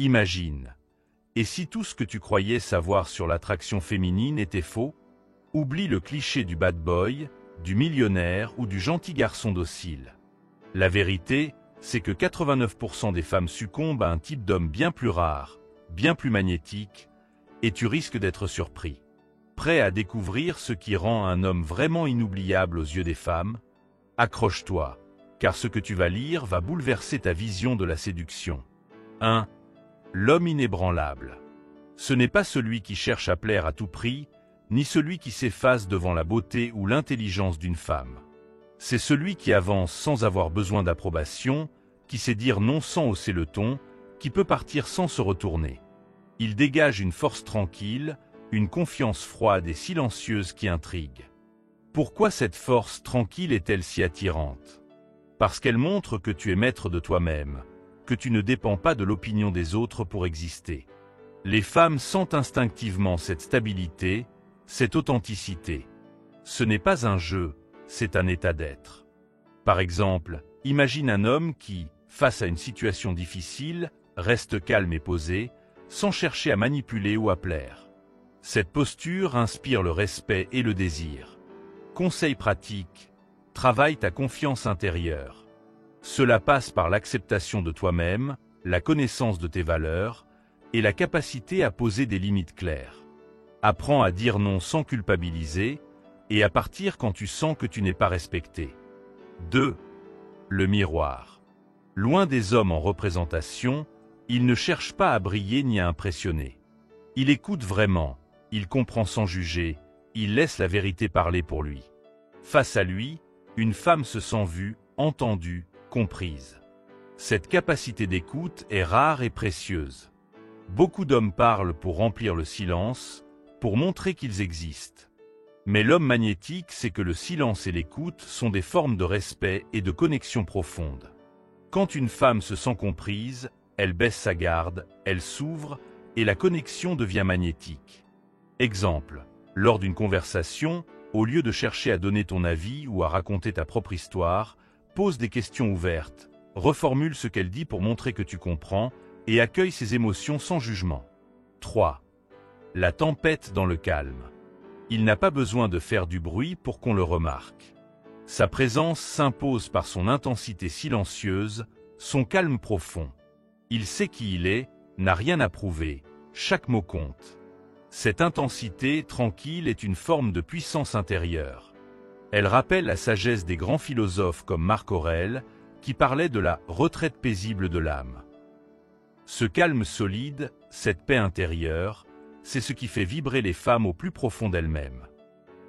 Imagine. Et si tout ce que tu croyais savoir sur l'attraction féminine était faux? Oublie le cliché du bad boy, du millionnaire ou du gentil garçon docile. La vérité, c'est que 89% des femmes succombent à un type d'homme bien plus rare, bien plus magnétique, et tu risques d'être surpris. Prêt à découvrir ce qui rend un homme vraiment inoubliable aux yeux des femmes? Accroche-toi, car ce que tu vas lire va bouleverser ta vision de la séduction. 1. L'homme inébranlable. Ce n'est pas celui qui cherche à plaire à tout prix, ni celui qui s'efface devant la beauté ou l'intelligence d'une femme. C'est celui qui avance sans avoir besoin d'approbation, qui sait dire non sans hausser le ton, qui peut partir sans se retourner. Il dégage une force tranquille, une confiance froide et silencieuse qui intrigue. Pourquoi cette force tranquille est-elle si attirante? Parce qu'elle montre que tu es maître de toi-même, que tu ne dépends pas de l'opinion des autres pour exister. Les femmes sentent instinctivement cette stabilité, cette authenticité. Ce n'est pas un jeu, c'est un état d'être. Par exemple, imagine un homme qui, face à une situation difficile, reste calme et posé, sans chercher à manipuler ou à plaire. Cette posture inspire le respect et le désir. Conseil pratique, travaille ta confiance intérieure. Cela passe par l'acceptation de toi-même, la connaissance de tes valeurs et la capacité à poser des limites claires. Apprends à dire non sans culpabiliser et à partir quand tu sens que tu n'es pas respecté. 2. Le miroir. Loin des hommes en représentation, il ne cherche pas à briller ni à impressionner. Il écoute vraiment, il comprend sans juger, il laisse la vérité parler pour lui. Face à lui, une femme se sent vue, entendue, comprise. Cette capacité d'écoute est rare et précieuse. Beaucoup d'hommes parlent pour remplir le silence, pour montrer qu'ils existent. Mais l'homme magnétique sait que le silence et l'écoute sont des formes de respect et de connexion profonde. Quand une femme se sent comprise, elle baisse sa garde, elle s'ouvre et la connexion devient magnétique. Exemple, lors d'une conversation, au lieu de chercher à donner ton avis ou à raconter ta propre histoire, pose des questions ouvertes, reformule ce qu'elle dit pour montrer que tu comprends et accueille ses émotions sans jugement. 3. La tempête dans le calme. Il n'a pas besoin de faire du bruit pour qu'on le remarque. Sa présence s'impose par son intensité silencieuse, son calme profond. Il sait qui il est, n'a rien à prouver, chaque mot compte. Cette intensité tranquille est une forme de puissance intérieure. Elle rappelle la sagesse des grands philosophes comme Marc Aurèle, qui parlait de la retraite paisible de l'âme. Ce calme solide, cette paix intérieure, c'est ce qui fait vibrer les femmes au plus profond d'elles-mêmes.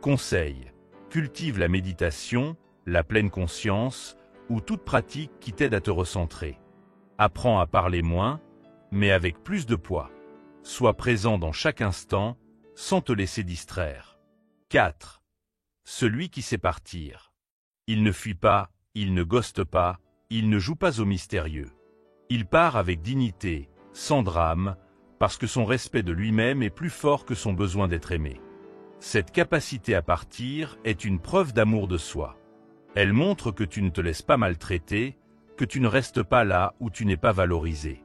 Conseil, cultive la méditation, la pleine conscience, ou toute pratique qui t'aide à te recentrer. Apprends à parler moins, mais avec plus de poids. Sois présent dans chaque instant, sans te laisser distraire. 4. Celui qui sait partir. Il ne fuit pas, il ne ghoste pas, il ne joue pas au mystérieux. Il part avec dignité, sans drame, parce que son respect de lui-même est plus fort que son besoin d'être aimé. Cette capacité à partir est une preuve d'amour de soi. Elle montre que tu ne te laisses pas maltraiter, que tu ne restes pas là où tu n'es pas valorisé.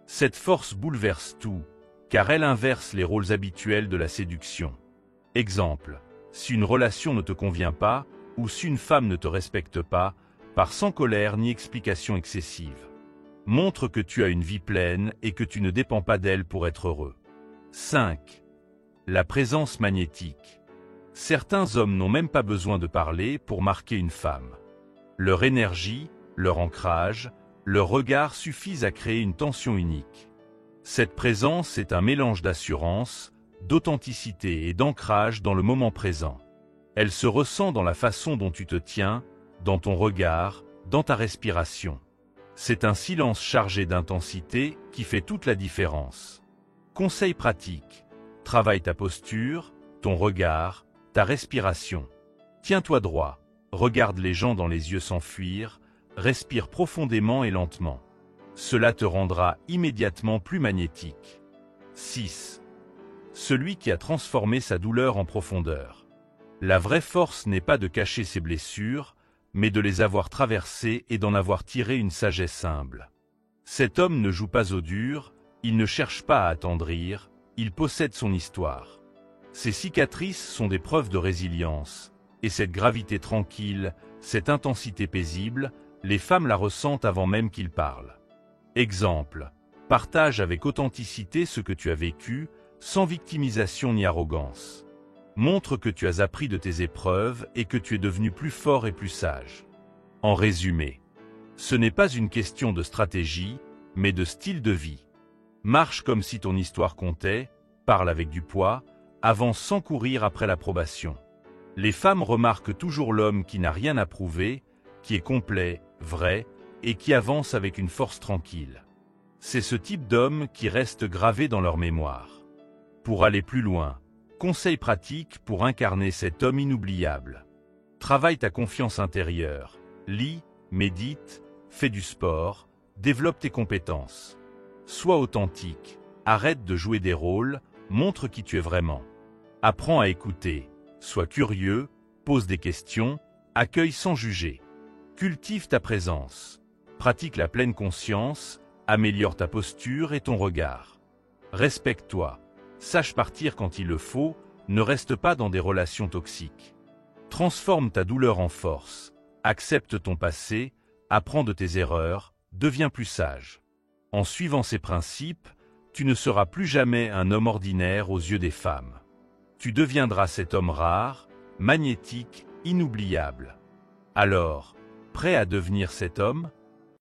Cette force bouleverse tout, car elle inverse les rôles habituels de la séduction. Exemple, si une relation ne te convient pas, ou si une femme ne te respecte pas, pars sans colère ni explication excessive. Montre que tu as une vie pleine et que tu ne dépends pas d'elle pour être heureux. 5. La présence magnétique. Certains hommes n'ont même pas besoin de parler pour marquer une femme. Leur énergie, leur ancrage, leur regard suffisent à créer une tension unique. Cette présence est un mélange d'assurance, d'authenticité et d'ancrage dans le moment présent. Elle se ressent dans la façon dont tu te tiens, dans ton regard, dans ta respiration. C'est un silence chargé d'intensité qui fait toute la différence. Conseil pratique. Travaille ta posture, ton regard, ta respiration. Tiens-toi droit, regarde les gens dans les yeux sans fuir, respire profondément et lentement. Cela te rendra immédiatement plus magnétique. 6. Celui qui a transformé sa douleur en profondeur. La vraie force n'est pas de cacher ses blessures, mais de les avoir traversées et d'en avoir tiré une sagesse humble. Cet homme ne joue pas au dur, Il ne cherche pas à attendrir, il possède son histoire. Ces cicatrices sont des preuves de résilience, et cette gravité tranquille, cette intensité paisible, les femmes la ressentent avant même qu'ils parlent. Exemple, partage avec authenticité ce que tu as vécu, sans victimisation ni arrogance. Montre que tu as appris de tes épreuves et que tu es devenu plus fort et plus sage. En résumé, ce n'est pas une question de stratégie, mais de style de vie. Marche comme si ton histoire comptait, parle avec du poids, avance sans courir après l'approbation. Les femmes remarquent toujours l'homme qui n'a rien à prouver, qui est complet, vrai, et qui avance avec une force tranquille. C'est ce type d'homme qui reste gravé dans leur mémoire. Pour aller plus loin, conseils pratiques pour incarner cet homme inoubliable. Travaille ta confiance intérieure, lis, médite, fais du sport, développe tes compétences. Sois authentique, arrête de jouer des rôles, montre qui tu es vraiment. Apprends à écouter, sois curieux, pose des questions, accueille sans juger. Cultive ta présence, pratique la pleine conscience, améliore ta posture et ton regard. Respecte-toi, sache partir quand il le faut, ne reste pas dans des relations toxiques. Transforme ta douleur en force, accepte ton passé, apprends de tes erreurs, deviens plus sage. En suivant ces principes, tu ne seras plus jamais un homme ordinaire aux yeux des femmes. Tu deviendras cet homme rare, magnétique, inoubliable. Alors, prêt à devenir cet homme ?